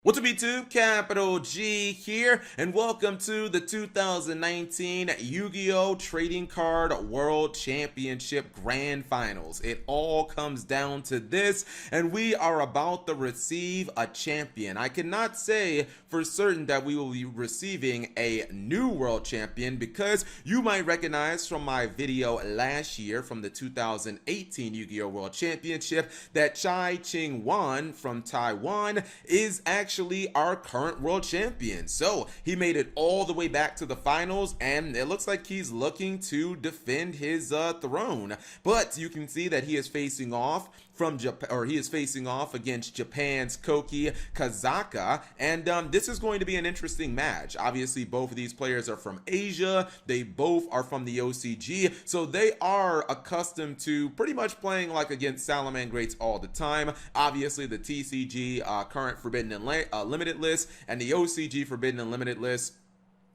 What's up YouTube, Capital G here, and welcome to the 2019 Yu-Gi-Oh! Trading Card World Championship Grand Finals. It all comes down to this, and we are about to receive a champion. I cannot say for certain that we will be receiving a new world champion because you might recognize from my video last year from the 2018 Yu-Gi-Oh! World Championship that Chai Ching-wan from Taiwan is actually our current world champion. So he made it all the way back to the finals, and it looks like he's looking to defend his throne. But you can see that he is facing off from Japan, or he is facing off against Japan's Koki Kazaka, and this is going to be an interesting match. Obviously, both of these players are from Asia. They both are from the OCG, so they are accustomed to pretty much playing like against Salamangreats all the time. Obviously, the TCG current Forbidden and Limited list and the OCG Forbidden and Limited list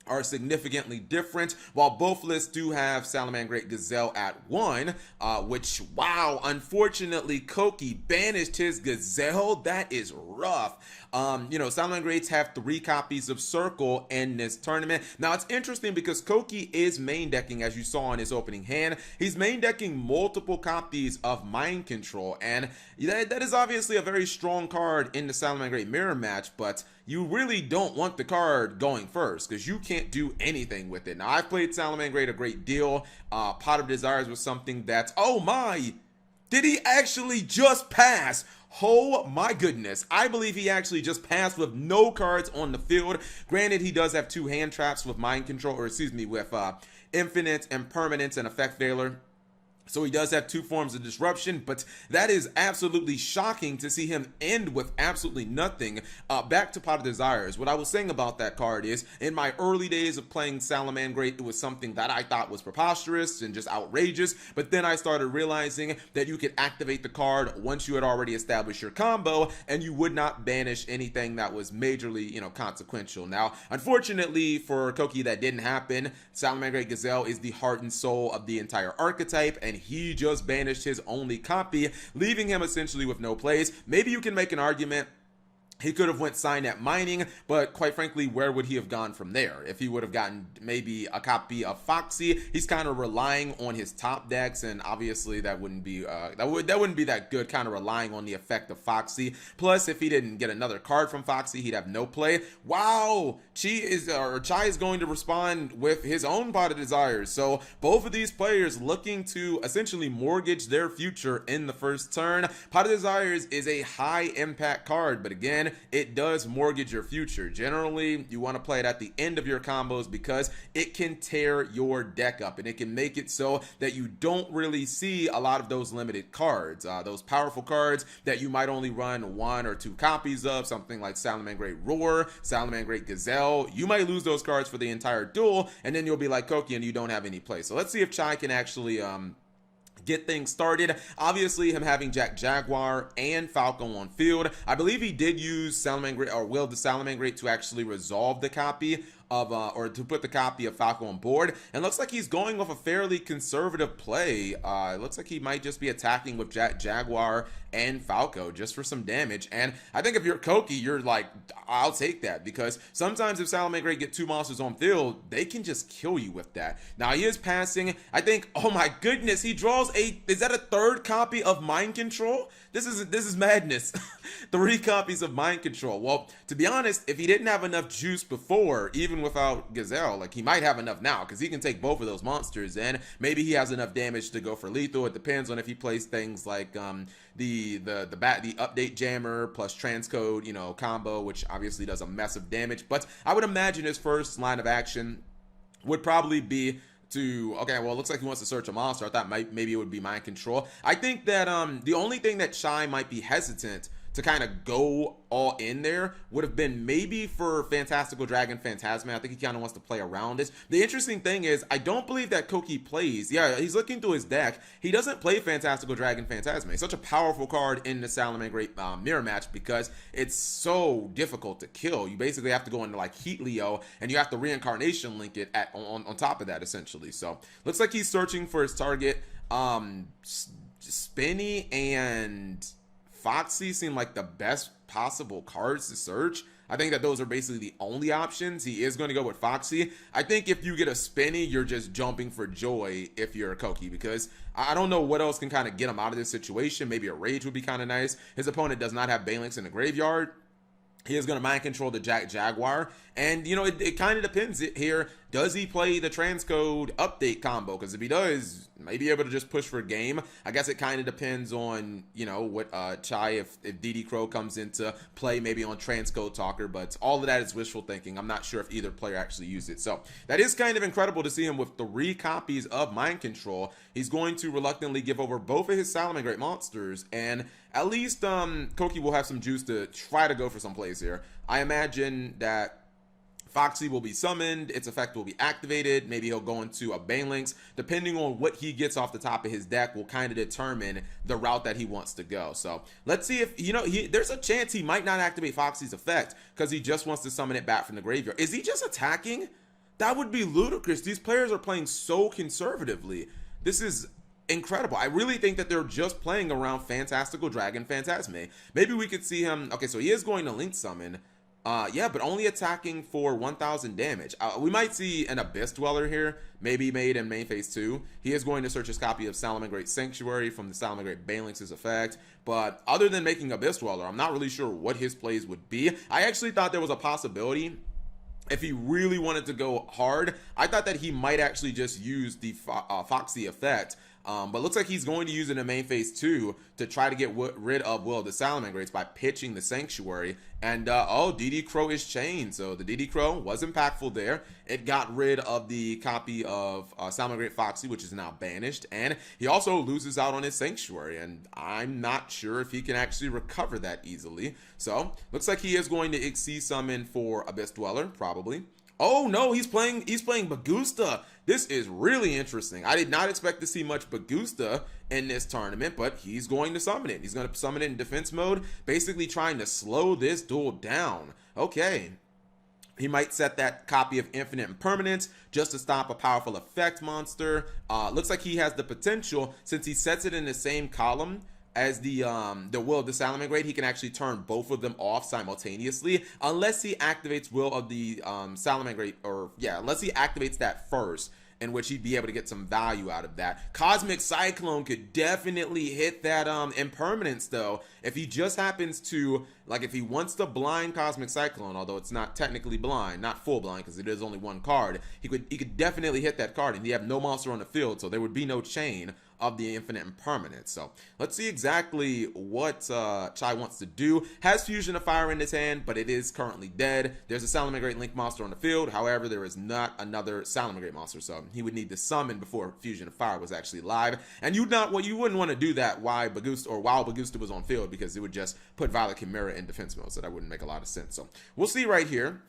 are significantly different. While both lists do have Salamangreat Gazelle at 1, which, wow, unfortunately Koki banished his Gazelle. That is rough. Salamangreats have 3 copies of Circle in this tournament. Now it's interesting because Koki is main decking, as you saw in his opening hand. He's main decking multiple copies of Mind Control, and that is obviously a very strong card in the Salamangreat mirror match, but you really don't want the card going first because you can't do anything with it. Now, I've played Salamangreat a great deal. Pot of Desires was something that, oh my, did he actually just pass? Oh my goodness, I believe he actually just passed with no cards on the field. Granted, he does have 2 hand traps with Mind Control, or excuse me, with Infinite, Impermanence, and Effect Veiler. So he does have 2 forms of disruption, but that is absolutely shocking to see him end with absolutely nothing. Back to Pot of Desires. What I was saying about that card is, in my early days of playing Salamangreat, it was something that I thought was preposterous and just outrageous, but then I started realizing that you could activate the card once you had already established your combo, and you would not banish anything that was majorly, consequential. Now, unfortunately for Koki, that didn't happen. Salamangreat Gazelle is the heart and soul of the entire archetype, and he just banished his only copy, leaving him essentially with no plays. Maybe you can make an argument he could have went Signet Mining, but quite frankly, where would he have gone from there? If he would have gotten maybe a copy of Foxy, he's kind of relying on his top decks, and obviously that wouldn't be that wouldn't be that good. Kind of relying on the effect of Foxy. Plus, if he didn't get another card from Foxy, he'd have no play. Wow, Chai is going to respond with his own Pot of Desires. So both of these players looking to essentially mortgage their future in the first turn. Pot of Desires is a high impact card, but again, it does mortgage your future. Generally, you want to play it at the end of your combos because it can tear your deck up, and it can make it so that you don't really see a lot of those limited cards, those powerful cards that you might only run 1 or 2 copies of, something like Salamangreat Roar, Salamangreat Gazelle. You might lose those cards for the entire duel, and then you'll be like Koki and you don't have any play. So let's see if Chai can actually get things started. Obviously, him having Jaguar and Falco on field. I believe he did use Salamangreat, or willed the Salamangreat to actually resolve the copy of, or to put the copy of Falco on board. And looks like he's going with a fairly conservative play. It looks like he might just be attacking with Jaguar and Falco just for some damage. And I think if you're Koki, you're like, I'll take that, because sometimes if Salamangreat get 2 monsters on field, they can just kill you with that. Now he is passing, I think, oh my goodness, he draws is that a 3rd copy of Mind Control? This is madness. 3 copies of Mind Control. Well, to be honest, if he didn't have enough juice before, even without Gazelle, like, he might have enough now, because he can take both of those monsters, and maybe he has enough damage to go for lethal. It depends on if he plays things like the update jammer plus transcode, combo, which obviously does a mess of damage. But I would imagine his first line of action would probably be okay, well, it looks like he wants to search a monster. I thought maybe it would be Mind Control. I think that the only thing that Chai might be hesitant to kind of go all in there would have been maybe for Fantastical Dragon Phantasma. I think he kind of wants to play around it. The interesting thing is, I don't believe that Koki plays. Yeah, he's looking through his deck. He doesn't play Fantastical Dragon Phantasma. It's such a powerful card in the Salamangreat mirror match because it's so difficult to kill. You basically have to go into like Heat Leo, and you have to reincarnation link it on top of that, essentially. So looks like he's searching for his target. Spinny and Foxy seem like the best possible cards to search. I think that those are basically the only options. He is going to go with Foxy. I think if you get a Spinny, you're just jumping for joy if you're a Koki, because I don't know what else can kind of get him out of this situation. Maybe a Rage would be kind of nice. His opponent does not have Banelinks in the graveyard. He is going to mind control the Jaguar. And, you know, it kind of depends here. Does he play the transcode update combo? Because if he does, maybe able to just push for a game. I guess it kind of depends on, you know, what Chai, if DD Crow comes into play, maybe on transcode talker. But all of that is wishful thinking. I'm not sure if either player actually used it. So that is kind of incredible to see him with 3 copies of mind control. He's going to reluctantly give over both of his Salamangreat monsters, and at least Koki will have some juice to try to go for some plays here. I imagine that Foxy will be summoned, its effect will be activated, maybe he'll go into a Banelinks. Depending on what he gets off the top of his deck will kind of determine the route that he wants to go. So let's see if, you know, there's a chance he might not activate Foxy's effect because he just wants to summon it back from the graveyard. Is he just attacking? That would be ludicrous. These players are playing so conservatively. This is incredible. I really think that they're just playing around Fantastical Dragon Phantasme. Maybe we could see him. Okay, so he is going to Link Summon. Yeah, but only attacking for 1,000 damage. We might see an Abyss Dweller here, maybe made in main phase 2. He is going to search his copy of Salamangreat Sanctuary from the Salamangreat Banelinks' effect. But other than making Abyss Dweller, I'm not really sure what his plays would be. I actually thought there was a possibility, if he really wanted to go hard, I thought that he might actually just use the Foxy effect. But looks like he's going to use it in main phase 2 to try to get rid of Will of the Salamangreats by pitching the Sanctuary. And oh, DD Crow is chained, so the DD Crow was impactful there. It got rid of the copy of Salamangreat Foxy, which is now banished, and he also loses out on his Sanctuary, and I'm not sure if he can actually recover that easily. So looks like he is going to Xyz summon for Abyss Dweller, probably. Oh no, he's playing Bagusta. This is really interesting. I did not expect to see much Bagusta in this tournament, but he's going to summon it. He's going to summon it in defense mode, basically trying to slow this duel down. Okay. He might set that copy of Infinite Impermanence just to stop a powerful effect monster. Looks like he has the potential, since he sets it in the same column as the Will of the Salamangreat, he can actually turn both of them off simultaneously, unless he activates Will of the Salamangreat, or yeah, unless he activates that first, in which he'd be able to get some value out of that. Cosmic Cyclone could definitely hit that impermanence though. If he just happens to, like, if he wants to blind Cosmic Cyclone, although it's not technically blind, not full blind because it is only one card, he could definitely hit that card, and he have no monster on the field, so there would be no chain of the Infinite Impermanence. So let's see exactly what Chai wants to do. Has Fusion of Fire in his hand, but it is currently dead. There's a Salamangreat Link monster on the field. However, there is not another Salamangreat monster, so he would need to summon before Fusion of Fire was actually live. And you wouldn't want to do that while Bagusta was on field, because it would just put Violet Chimera in defense mode, so that wouldn't make a lot of sense. So we'll see right here.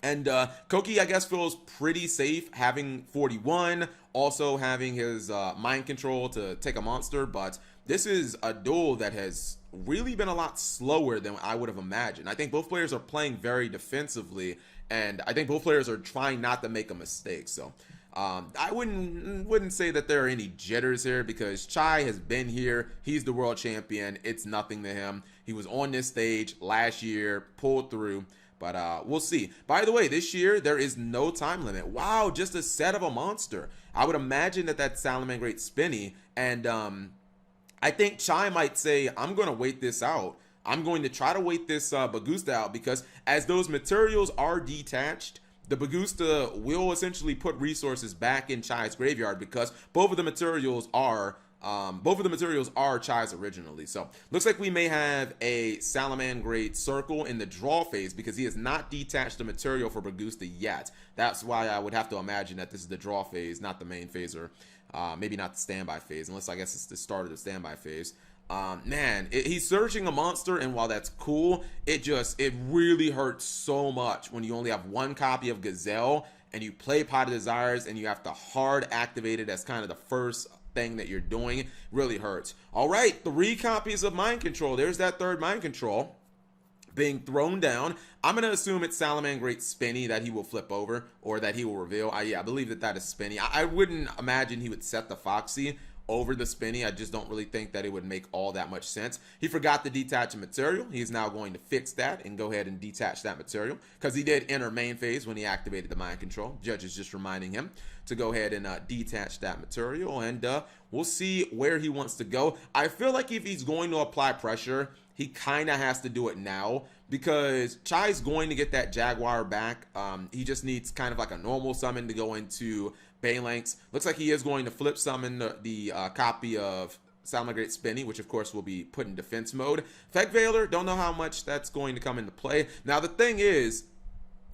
And Koki, I guess, feels pretty safe having 41, also having his mind control to take a monster. But this is a duel that has really been a lot slower than I would have imagined. I think both players are playing very defensively, and I think both players are trying not to make a mistake. So I wouldn't say that there are any jitters here, because Chai has been here. He's the world champion. It's nothing to him. He was on this stage last year, pulled through. But we'll see. By the way, this year, there is no time limit. Wow, just a set of a monster. I would imagine that that's Salamangreat Spinny. And I think Chai might say, I'm going to wait this out. I'm going to try to wait this Bagusta out, because as those materials are detached, the Bagusta will essentially put resources back in Chai's graveyard, because both of the materials are Chai's originally. So looks like we may have a Salamangreat Circle in the draw phase, because he has not detached the material for Bagusta yet. That's why I would have to imagine that this is the draw phase, not the main phase, or maybe not the standby phase, unless I guess it's the start of the standby phase. Man, he's searching a monster, and while that's cool, it really hurts so much when you only have one copy of Gazelle and you play Pot of Desires and you have to hard activate it as kind of the first thing that you're doing. Really hurts. All right, 3 copies of mind control. There's that third mind control being thrown down. I'm gonna assume it's Salamangreat Spinny that he will flip over, or that he will reveal. Yeah, I believe that is Spinny. I wouldn't imagine he would set the Foxy over the spinny. I just don't really think that it would make all that much sense. He forgot to detach a material. He's now going to fix that and go ahead and detach that material because he did enter main phase when he activated the mind control. Judge is just reminding him to go ahead and detach that material, and we'll see where he wants to go. I feel like if he's going to apply pressure, he kind of has to do it now because Chai's going to get that Jaguar back. He just needs kind of like a normal summon to go into Phalanx. Looks like he is going to flip summon the copy of Salamangreat Spinny, which of course will be put in defense mode. Fake Veiler, don't know how much that's going to come into play. Now the thing is,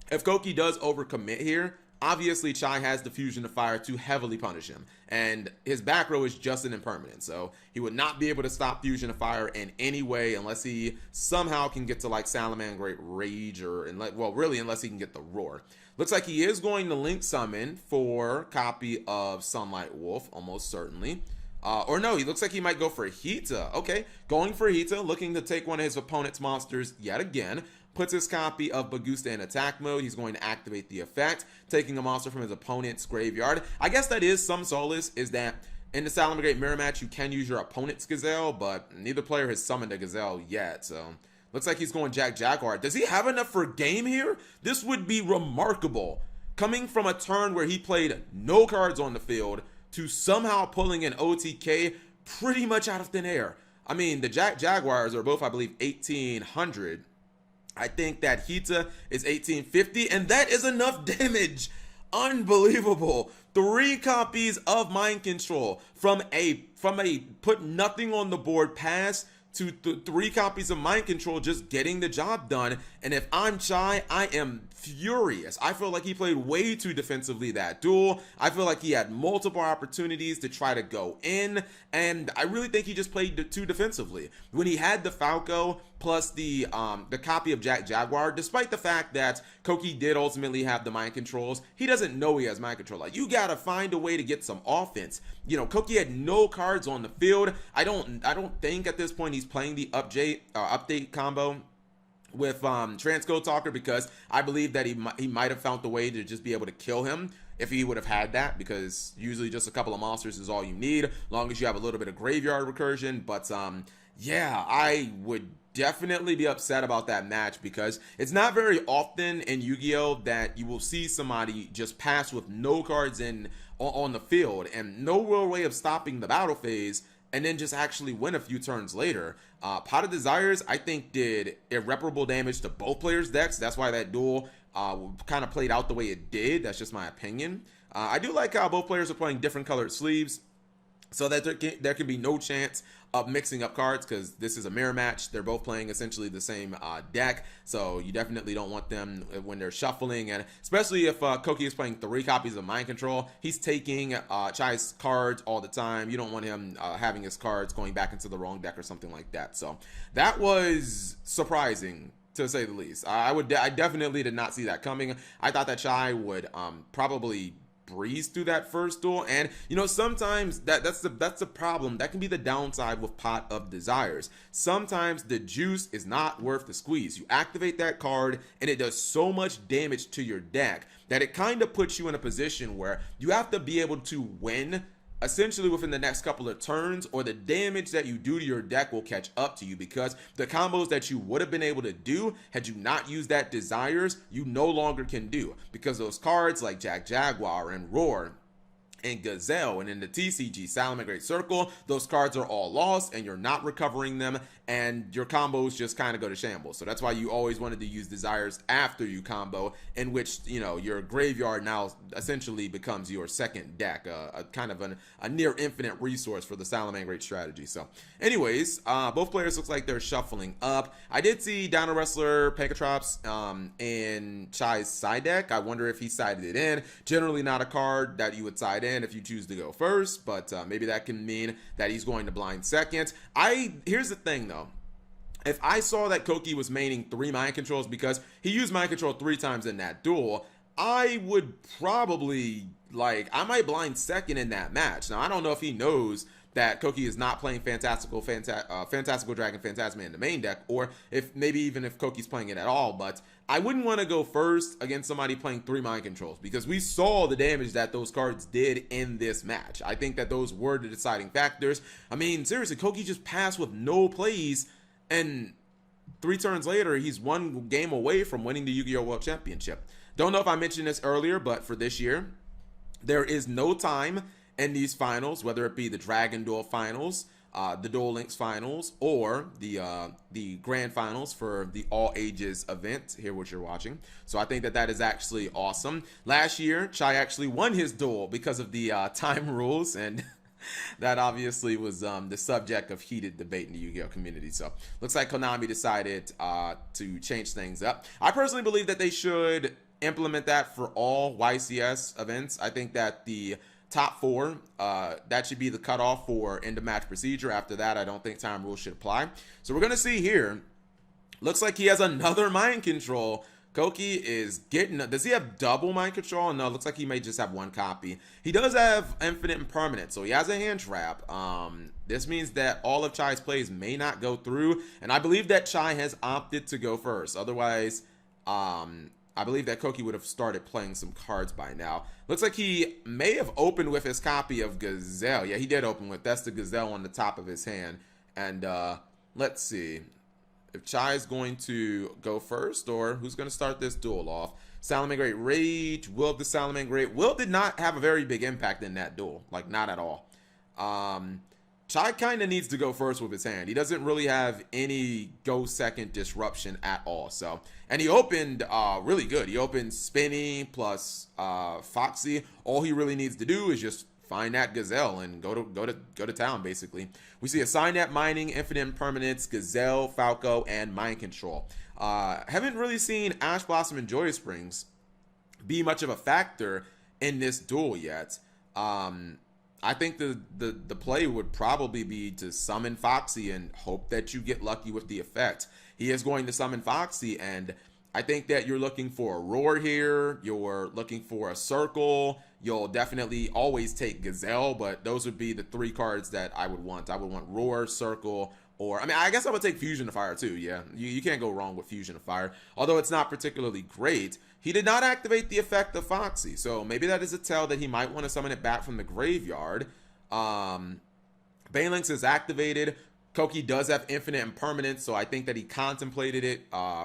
if Koki does overcommit here, obviously Chai has the Fusion of Fire to heavily punish him, and his back row is just an impermanent, so he would not be able to stop Fusion of Fire in any way unless he somehow can get to like Salamangreat Rage, or well, really unless he can get the Roar. Looks like he is going to Link Summon for copy of Sunlight Wolf, almost certainly. Or no, he looks like he might go for Hita. Okay, going for Hita, looking to take one of his opponent's monsters yet again. Puts his copy of Bagusta in attack mode. He's going to activate the effect, taking a monster from his opponent's graveyard. I guess that is some solace, is that in the Salamangreat mirror match, you can use your opponent's Gazelle, but neither player has summoned a Gazelle yet, so looks like he's going Jaguar. Does he have enough for game here? This would be remarkable. Coming from a turn where he played no cards on the field to somehow pulling an OTK pretty much out of thin air. I mean, the Jaguars are both, I believe, 1800. I think that Hita is 1850, and that is enough damage. Unbelievable. 3 copies of Mind Control from a put nothing on the board pass to 3 copies of Mind Control, just getting the job done. And if I'm Chai, I am furious. I feel like he played way too defensively that duel. I feel like he had multiple opportunities to try to go in, and I really think he just played too defensively. When he had the Falco plus the copy of Jaguar, despite the fact that Koki did ultimately have the mind controls, he doesn't know he has mind control. Like, you gotta find a way to get some offense. You know, Koki had no cards on the field. I don't think at this point he's playing the update combo with Transcode Talker, because I believe that he might have found the way to just be able to kill him if he would have had that, because usually just a couple of monsters is all you need, as long as you have a little bit of graveyard recursion. But yeah, I would definitely be upset about that match, because it's not very often in Yu-Gi-Oh that you will see somebody just pass with no cards on the field and no real way of stopping the battle phase, and then just actually win a few turns later. Pot of Desires, I think, did irreparable damage to both players' decks. That's why that duel kind of played out the way it did. That's just my opinion. I do like how both players are playing different colored sleeves, so that there can be no chance of mixing up cards, because this is a mirror match. They're both playing essentially the same deck, so you definitely don't want them when they're shuffling, and especially if Koki is playing 3 copies of Mind Control. He's taking Chai's cards all the time. You don't want him having his cards going back into the wrong deck or something like that. So that was surprising, to say the least. I definitely did not see that coming. I thought that Chai would probably breeze through that first duel, and you know, sometimes that's the problem. That can be the downside with Pot of Desires. Sometimes the juice is not worth the squeeze. You activate that card and it does so much damage to your deck that it kind of puts you in a position where you have to be able to win essentially within the next couple of turns, or the damage that you do to your deck will catch up to you, because the combos that you would have been able to do had you not used that Desires, you no longer can do, because those cards like Jaguar and Roar and Gazelle, and in the TCG Salamangreat Circle, those cards are all lost and you're not recovering them, and your combos just kind of go to shambles. So that's why you always wanted to use Desires after you combo, in which, you know, your graveyard now essentially becomes your second deck, a kind of a near infinite resource for the Salamangreat strategy. So anyways, both players looks like they're shuffling up. I did see Dino Wrestler Pankatrops in Chai's side deck. I wonder if he sided it in. Generally not a card that you would side in if you choose to go first, but maybe that can mean that he's going to blind second. Here's the thing though. If I saw that Koki was maining 3 mind controls, because he used mind control 3 times in that duel, I would probably, I might blind second in that match. Now, I don't know if he knows that Koki is not playing Fantastical Dragon Phantasma in the main deck, or if maybe even if Koki's playing it at all. But I wouldn't want to go first against somebody playing 3 mind controls, because we saw the damage that those cards did in this match. I think that those were the deciding factors. I mean, seriously, Koki just passed with no plays, and 3 turns later, he's 1 game away from winning the Yu-Gi-Oh! World Championship. Don't know if I mentioned this earlier, but for this year, there is no time in these finals, whether it be the Dragon Duel finals, the Duel Links finals, or the grand finals for the all ages event here, which you're watching. So I think that that is actually awesome. Last year, Chai actually won his duel because of the time rules, and that obviously was the subject of heated debate in the Yu-Gi-Oh community. So looks like Konami decided to change things up. I personally believe that they should implement that for all YCS events. I think that the top 4, that should be the cutoff for end of match procedure. After that, I don't think time rules should apply. So we're going to see here. Looks like he has another mind control. Koki is getting, does he have double mind control? No, looks like he may just have 1 copy. He does have infinite and permanent, so he has a hand trap. This means that all of Chai's plays may not go through, and I believe that Chai has opted to go first. Otherwise, I believe that Koki would have started playing some cards by now. Looks like he may have opened with his copy of Gazelle. Yeah, he did open with, that's the Gazelle on the top of his hand. And let's see if Chai is going to go first, or who's going to start this duel off. Salamangreat Rage, Will of the Salamangreat. Will did not have a very big impact in that duel, like not at all. Chai kind of needs to go first with his hand. He doesn't really have any go second disruption at all. So, and he opened really good. He opened Spinny plus Foxy. All he really needs to do is just find that Gazelle and go to town. Basically, we see a Signet Mining, Infinite Impermanence, Gazelle, Falco, and Mind Control. Haven't really seen Ash Blossom and Joyous Springs be much of a factor in this duel yet. I think the play would probably be to summon Foxy and hope that you get lucky with the effect. He is going to summon Foxy, and I think that you're looking for a Roar here. You're looking for a Circle. You'll definitely always take Gazelle, but those would be the 3 cards that I would want. I would want Roar, Circle, or, I mean, I guess I would take Fusion of Fire too, yeah. You can't go wrong with Fusion of Fire. Although it's not particularly great, he did not activate the effect of Foxy, so maybe that is a tell that he might want to summon it back from the graveyard. Banelings is activated. Koki does have infinite impermanence, so I think that he contemplated it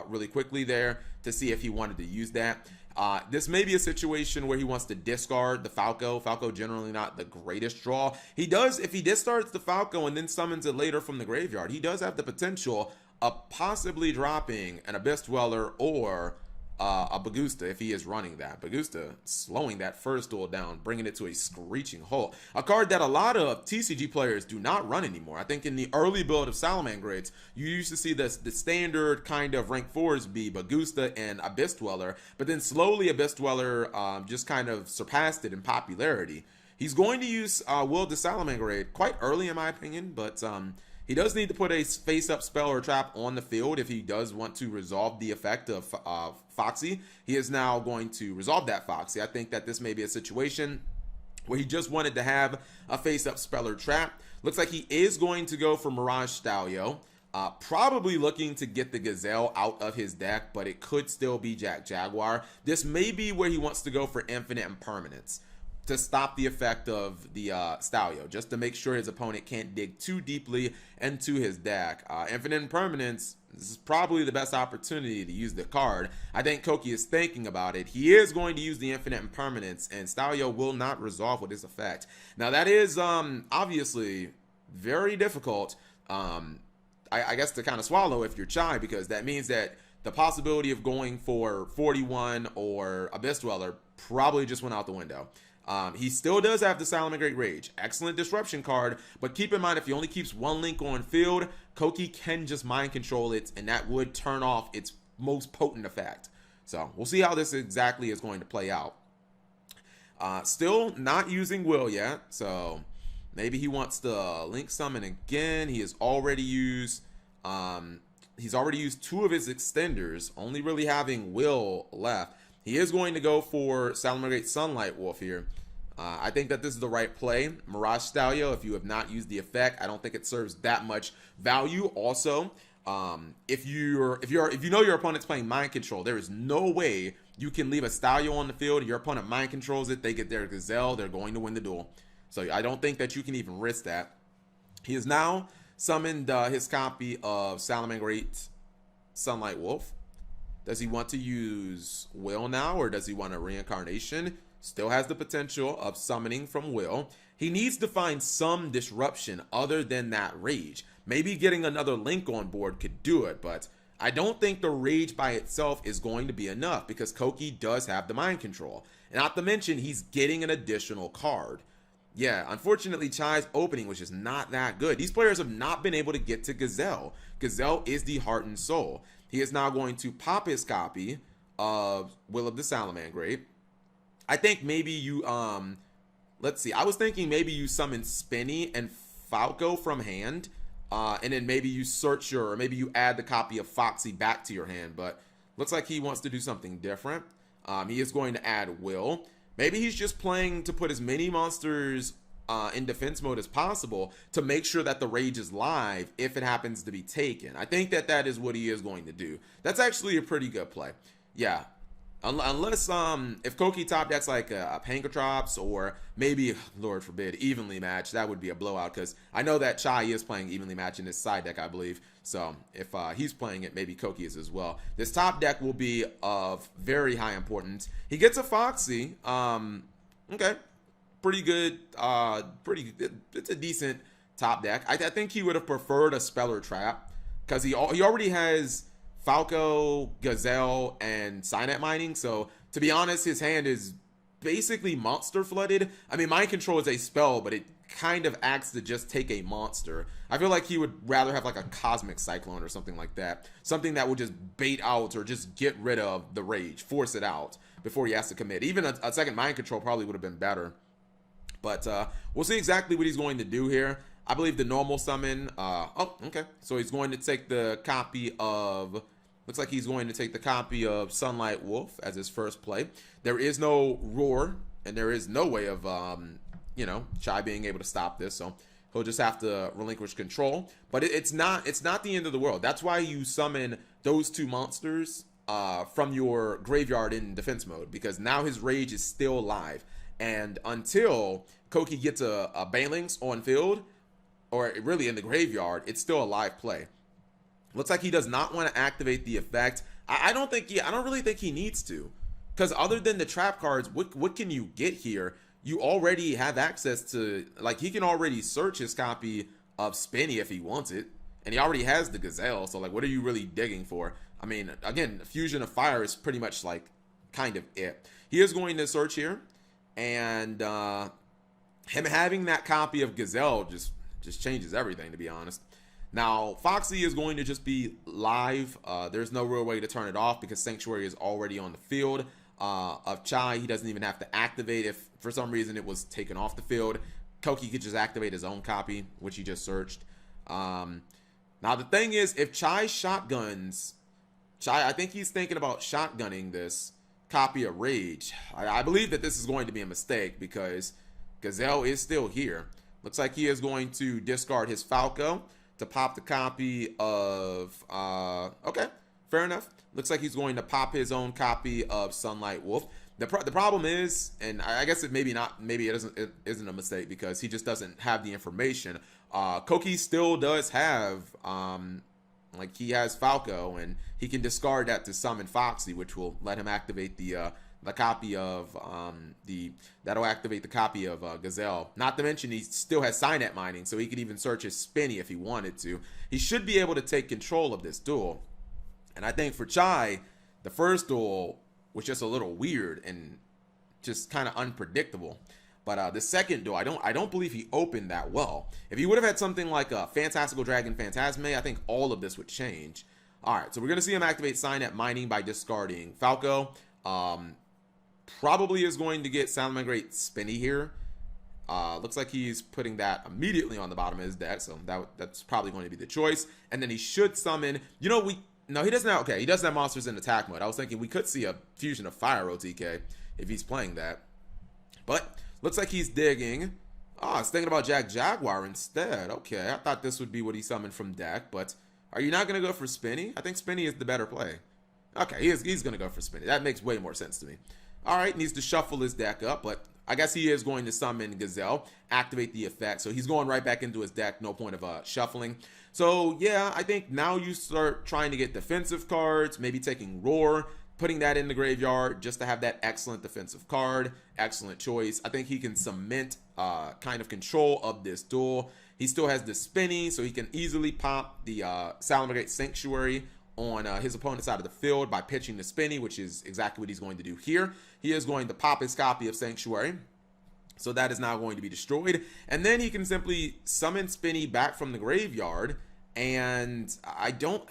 really quickly there to see if he wanted to use that. This may be a situation where he wants to discard the Falco. Falco generally not the greatest draw. He does, if he discards the Falco and then summons it later from the graveyard, he does have the potential of possibly dropping an Abyss Dweller or a Bagusta if he is running that. Bagusta slowing that first duel down, bringing it to a screeching halt. A card that a lot of TCG players do not run anymore. I think in the early build of Salamangreats, you used to see the standard kind of rank 4s be Bagusta and Abyss Dweller, but then slowly Abyss Dweller just kind of surpassed it in popularity. He's going to use Will of the Salamangreat quite early in my opinion, but he does need to put a face-up spell or trap on the field if he does want to resolve the effect of Foxy. He is now going to resolve that Foxy. I think that this may be a situation where he just wanted to have a face-up spell or trap. Looks like he is going to go for Mirage Stallion. Probably looking to get the Gazelle out of his deck, but it could still be Jack Jaguar. This may be where he wants to go for Infinite Impermanence to stop the effect of the Stallion, just to make sure his opponent can't dig too deeply into his deck. Infinite Impermanence, this is probably the best opportunity to use the card. I think Koki is thinking about it. He is going to use the Infinite Impermanence, and Stallion will not resolve with this effect. Now that is obviously very difficult, I guess, to kind of swallow if you're Chai, because that means that the possibility of going for 41 or Abyss Dweller probably just went out the window. He still does have the Salamangreat Rage. Excellent disruption card, but keep in mind if he only keeps 1 link on field, Koki can just mind control it, and that would turn off its most potent effect. So we'll see how this exactly is going to play out. Still not using Will yet, so maybe he wants to link summon again. He has already used he's already used 2 of his extenders, only really having Will left. He is going to go for Salamangreat Sunlight Wolf here. I think that this is the right play. Mirage Stalio, if you have not used the effect, I don't think it serves that much value. Also, if you know your opponent's playing Mind Control, there is no way you can leave a Stalio on the field. Your opponent Mind Controls it, they get their Gazelle, they're going to win the duel. So I don't think that you can even risk that. He has now summoned his copy of Salamangreat Sunlight Wolf. Does he want to use Will now, or does he want a reincarnation? Still has the potential of summoning from Will. He needs to find some disruption other than that Rage. Maybe getting another Link on board could do it, but I don't think the Rage by itself is going to be enough because Koki does have the Mind Control. And not to mention, he's getting an additional card. Yeah, unfortunately, Chai's opening was just not that good. These players have not been able to get to Gazelle. Gazelle is the heart and soul. He is now going to pop his copy of Will of the Salamangreat. I think maybe you, let's see. I was thinking maybe you summon Spinny and Falco from hand, and then maybe you search your, or maybe you add the copy of Foxy back to your hand, but looks like he wants to do something different. He is going to add Will. Maybe he's just playing to put as many monsters in defense mode as possible to make sure that the Rage is live if it happens to be taken. I think that that is what he is going to do. That's actually a pretty good play. Yeah. Unless, if Koki top decks like a Pankatrops or maybe, Lord forbid, evenly matched, that would be a blowout because I know that Chai is playing evenly matched in his side deck, I believe. So if he's playing it, maybe Koki is as well. This top deck will be of very high importance. He gets a Foxy. Okay. Pretty good. It's a decent top deck. I think he would have preferred a Speller Trap because he already has Falco, Gazelle, and Signet Mining. So, to be honest, his hand is basically monster flooded. I mean, Mind Control is a spell, but it kind of acts to just take a monster. I feel like he would rather have like a Cosmic Cyclone or something like that. Something that would just bait out or just get rid of the Rage, force it out before he has to commit. Even a second Mind Control probably would have been better. But we'll see exactly what he's going to do here. I believe the normal summon, oh, okay. So he's going to take the copy of... Looks like he's going to take the copy of Sunlight Wolf as his first play. There is no Roar, and there is no way of, you know, Chai being able to stop this. So he'll just have to relinquish control. But it's not the end of the world. That's why you summon those two monsters from your graveyard in defense mode, because now his Rage is still alive. And until Koki gets a Banelings on field, or really in the graveyard, it's still a live play. Looks like he does not want to activate the effect. I don't really think he needs to. Because other than the trap cards, what can you get here? You already have access to, like, he can already search his copy of Spinny if he wants it. And he already has the Gazelle, so, like, what are you really digging for? I mean, again, Fusion of Fire is pretty much, like, kind of it. He is going to search here. And him having that copy of Gazelle just changes everything, to be honest. Now, Foxy is going to just be live. There's no real way to turn it off because Sanctuary is already on the field. Of Chai, he doesn't even have to activate if for some reason it was taken off the field. Koki could just activate his own copy, which he just searched. Now, the thing is, if Chai shotguns... I think he's thinking about shotgunning this copy of Rage. I believe that this is going to be a mistake because Gazelle is still here. Looks like he is going to discard his Falco to pop the copy of, okay, fair enough. Looks like he's going to pop his own copy of Sunlight Wolf. The problem is, and I guess maybe it isn't a mistake because he just doesn't have the information. Koki still does have, like, he has Falco, and he can discard that to summon Foxy, which will let him activate the copy of that'll activate the copy of Gazelle. Not to mention he still has Signet Mining, so he could even search his Spinny if he wanted to. He should be able to take control of this duel. And I think for Chai, the first duel was just a little weird and just kind of unpredictable. But the second duel, I don't believe he opened that well. If he would have had something like a Fantastical Dragon Phantasme, I think all of this would change. All right, so we're going to see him activate Signet Mining by discarding Falco. Probably is going to get Salamangreat Spinny here. Looks like he's putting that immediately on the bottom of his deck, so that's probably going to be the choice. And then he should summon, you know, no, he doesn't have, okay, he doesn't have monsters in attack mode. I was thinking we could see a Fusion of Fire OTK if he's playing that. But Looks like he's digging. Oh, I was thinking about Jaguar instead. Okay, I thought this would be what he summoned from deck, but are you not going to go for Spinny? I think Spinny is the better play. Okay, he's going to go for Spinny. That makes way more sense to me. All right, needs to shuffle his deck up, but I guess he is going to summon Gazelle, activate the effect. So he's going right back into his deck, no point of shuffling. So yeah, I think now you start trying to get defensive cards, maybe taking Roar, putting that in the graveyard just to have that excellent defensive card. Excellent choice. I think he can cement kind of control of this duel. He still has the Spinny, so he can easily pop the Salamangreat Sanctuary on his opponent's side of the field by pitching the Spinny, which is exactly what he's going to do here. He is going to pop his copy of Sanctuary, so that is now going to be destroyed. And then he can simply summon Spinny back from the graveyard. And I don't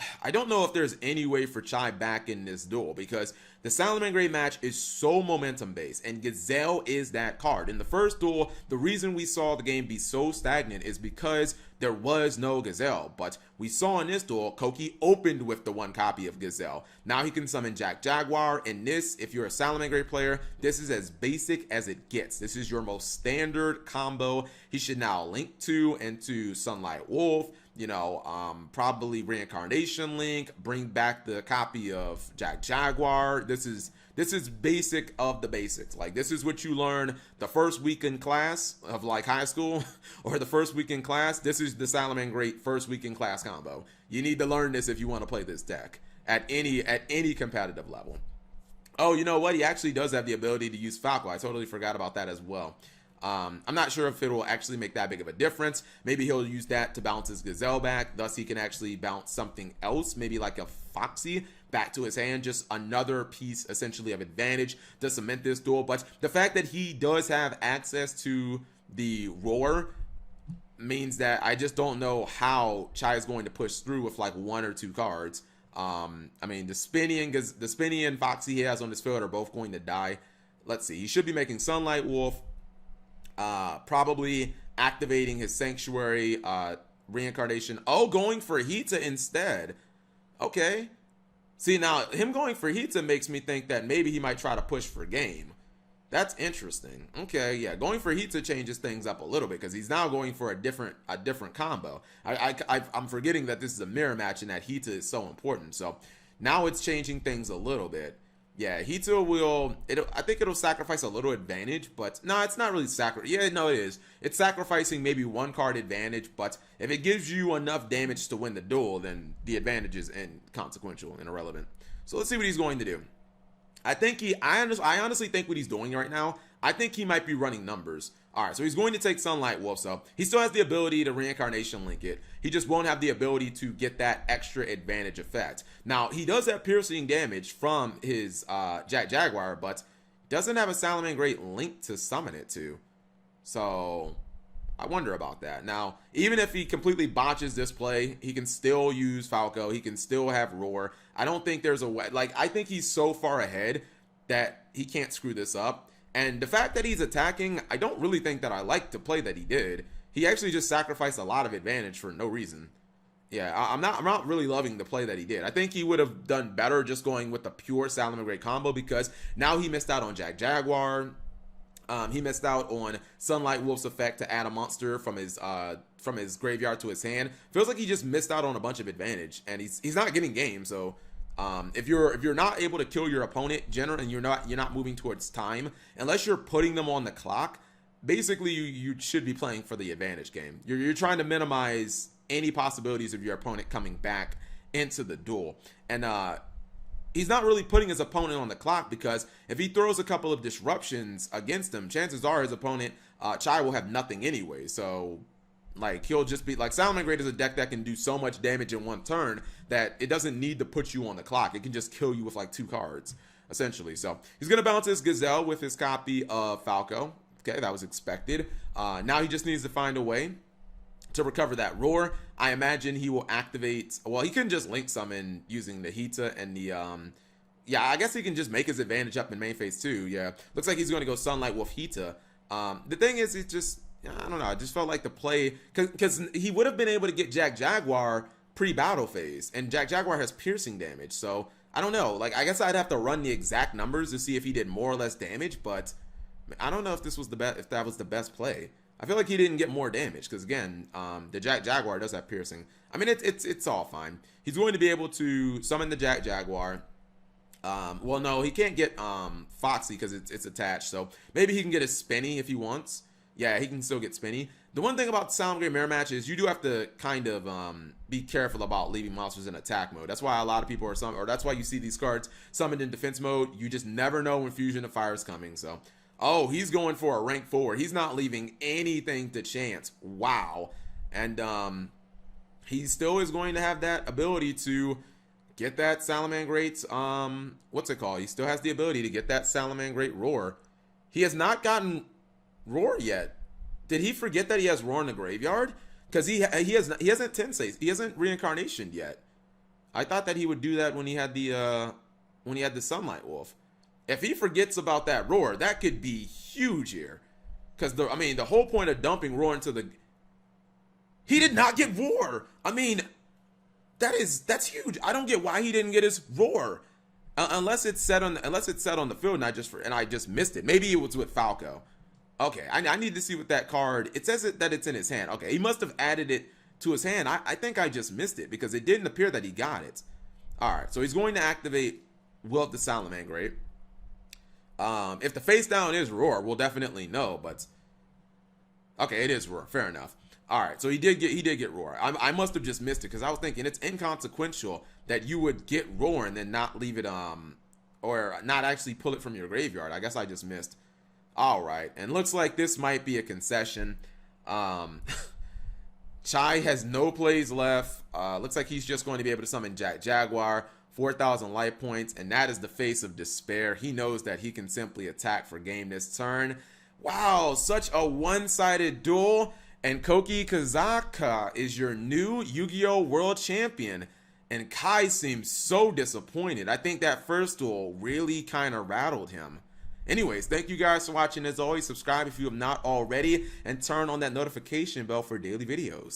know if there's any way for Chai back in this duel, because the Salamangreat match is so momentum based, and Gazelle is that card. In the first duel, the reason we saw the game be so stagnant is because there was no Gazelle. But we saw in this duel, Koki opened with the one copy of Gazelle. Now he can summon Jaguar, and this, if you're a Salamangreat player, this is as basic as it gets. This is your most standard combo. He should now link to into Sunlight Wolf, you know, probably Reincarnation Link, bring back the copy of Jaguar. This is basic of the basics. Like, this is what you learn the first week in class of like high school or the first week in class. This is the Salamangreat first week in class combo. You need to learn this if you want to play this deck at any competitive level. Oh, you know what? He actually does have the ability to use Falco. I totally forgot about that as well. I'm not sure if it will actually make that big of a difference. Maybe he'll use that to bounce his Gazelle back. Thus, he can actually bounce something else, maybe like a Foxy, back to his hand. Just another piece, essentially, of advantage to cement this duel. But the fact that he does have access to the Roar means that I just don't know how Chai is going to push through with like one or two cards. I mean, the Spinny and Foxy he has on his field are both going to die. Let's see. He should be making Sunlight Wolf. Probably activating his Sanctuary, Reincarnation. Oh, going for Hita instead. Okay. See, now, him going for Hita makes me think that maybe he might try to push for game. That's interesting. Okay, yeah, going for Hita changes things up a little bit, because he's now going for a different combo. I'm forgetting that this is a mirror match and that Hita is so important. So now it's changing things a little bit. Yeah, Hita will, I think it'll sacrifice a little advantage, but no, it's not really yeah, no, it is. It's sacrificing maybe one card advantage, but if it gives you enough damage to win the duel, then the advantage is inconsequential and irrelevant. So let's see what he's going to do. I honestly think what he's doing right now, I think he might be running numbers. All right, so he's going to take Sunlight Wolf. So he still has the ability to Reincarnation Link it. He just won't have the ability to get that extra advantage effect. Now, he does have piercing damage from his Jaguar, but doesn't have a Salamangreat Link to summon it to. So I wonder about that. Now, even if he completely botches this play, he can still use Falco. He can still have Roar. I don't think there's a way. Like, I think he's so far ahead that he can't screw this up. And the fact that he's attacking, I don't really think that I like the play that he did. He actually just sacrificed a lot of advantage for no reason. Yeah, I'm not really loving the play that he did. I think he would have done better just going with the pure Salamangreat combo, because now he missed out on Jaguar. He missed out on Sunlight Wolf's effect to add a monster from his graveyard to his hand. Feels like he just missed out on a bunch of advantage, and he's not getting game. So if you're not able to kill your opponent, and you're not moving towards time, unless you're putting them on the clock, basically you should be playing for the advantage game. You're trying to minimize any possibilities of your opponent coming back into the duel. And he's not really putting his opponent on the clock, because if he throws a couple of disruptions against him, chances are his opponent, Chai, will have nothing anyway. So, like, he'll just be like, Salamangreat is a deck that can do so much damage in one turn that it doesn't need to put you on the clock. It can just kill you with like 2 cards, essentially. So he's going to bounce his Gazelle with his copy of Falco. Okay, that was expected. Now he just needs to find a way to recover that Roar. I imagine he will activate, well, he can just link summon using the Hita and the, yeah, I guess he can just make his advantage up in main phase too. Yeah, looks like he's going to go Sunlight Wolf Hita. The thing is, it's just, I don't know, I just felt like the play, because he would have been able to get Jaguar pre-battle phase, and Jaguar has piercing damage, so I don't know. Like, I guess I'd have to run the exact numbers to see if he did more or less damage, but I don't know if this was the best, if that was the best play. I feel like he didn't get more damage because again, the Jaguar does have piercing. I mean, it's all fine. He's going to be able to summon the Jaguar. Well, no, he can't get Foxy because it's attached. So maybe he can get a Spinny if he wants. Yeah, he can still get Spinny. The one thing about Salamangreat Mirror Match is you do have to kind of be careful about leaving monsters in attack mode. That's why a lot of people are or that's why you see these cards summoned in defense mode. You just never know when Fusion of Fire is coming. So, oh, he's going for a rank forward. He's not leaving anything to chance. Wow. And he still is going to have that ability to get that Salamangreat, what's it called? He still has the ability to get that Salamangreat Roar. He has not gotten Roar yet. Did he forget that he has Roar in the graveyard? Because he hasn't Tensei, he hasn't reincarnationed yet. I thought that he would do that when he had the Sunlight Wolf. If he forgets about that Roar, that could be huge here. Because the whole point of dumping Roar into the, he did not get Roar. I mean, that's huge. I don't get why he didn't get his Roar, unless it's set on the field and I just missed it. Maybe it was with Falco. Okay, I need to see what that card. It says that it's in his hand. Okay, he must have added it to his hand. I think I just missed it because it didn't appear that he got it. All right, so he's going to activate Will of the Salamangreat. If the face down is Roar, we'll definitely know. But okay, it is Roar. Fair enough. All right, so he did get Roar. I must have just missed it because I was thinking it's inconsequential that you would get Roar and then not leave it or not actually pull it from your graveyard. I guess I just missed. All right, and looks like this might be a concession. Chai has no plays left. Looks like he's just going to be able to summon Jaguar, 4,000 life points, and that is the face of despair. He knows that he can simply attack for game this turn. Wow, such a one-sided duel. And Koki Kazaka is your new Yu-Gi-Oh! World Champion. And Kai seems so disappointed. I think that first duel really kind of rattled him. Anyways, thank you guys for watching. As always, subscribe if you have not already, and turn on that notification bell for daily videos.